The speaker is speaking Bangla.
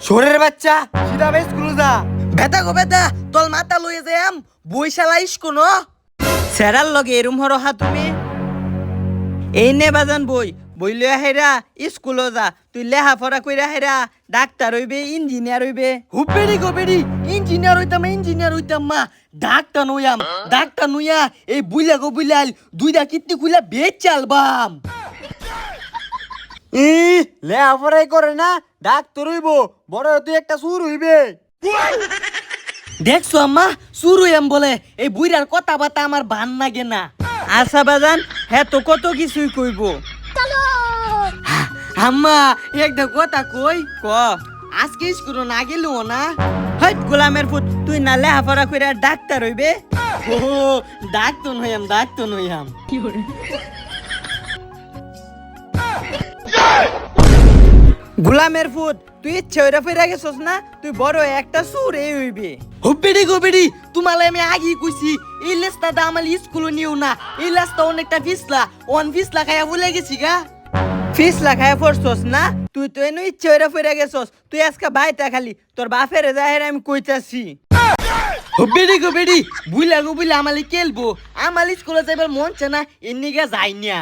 শোরের বাচ্চা সিধা বে স্কুল যা। বেটা গো বেটা তোর মাথা লইয়ে যাম বই চালাইস কোন স্যারার লগে এরম হরহা তুমি এই নে বাজান বই বই লইয়া হেরা স্কুলও যা তুই লেহাপড়া কইরা হেরা ডাক্তার হইবে ইঞ্জিনিয়ার হইবে। হুবেড়ি গো বেড়ি ইঞ্জিনিয়ার হইতাম মা ডাক্তার নইয়া এই বুইলা গো বুইলাল দুইটা কিডনি খুইলা বেচ চালবাম। ই লেখাপড়াই করে না ডাক্তার হইব, বড় তুই একটা সুর হইবে। দেখছো আম্মা শুরু এম বলে এই বুইরার কথা বাতা আমার ভান লাগে না। আশা বাজান হ্যাঁ তো কত কিছুই কইব। আম্মা একটা কথা কই ক আজকে স্কুল না গেল না। হইত গোলামের ফুট তুই না লেহাপড়া কইরা ডাক্তার হইবে। ও ডাক্তার নইয়াম গোলামের ফুট তুই ইচ্ছে হইরা ফিরা গেছস না, তুই বড় একটা সুর এই হইবে। হুবেড়ি গো বেড়ি তোমালে আমি আগেই কইছি এই লেস্তাটা আমার স্কুল নিও না, এই লেস্তা অনেকটা ফিসলা খাইয়া ভুলে গেছি গা। ফিস লাখায় পড়ছস না, তুই তো এনে ইচ্ছে হইরা ফিরা গেছস। তুই আজকে বাইটা খালি তোর বাপের জাহের আমি কইতাছি। হুবেড়ি গো বেড়ি বুইলা গো বুইলা আমালি কেলবো, আমার স্কুলে যাইবার মন চায় না এর নিগা যাই না।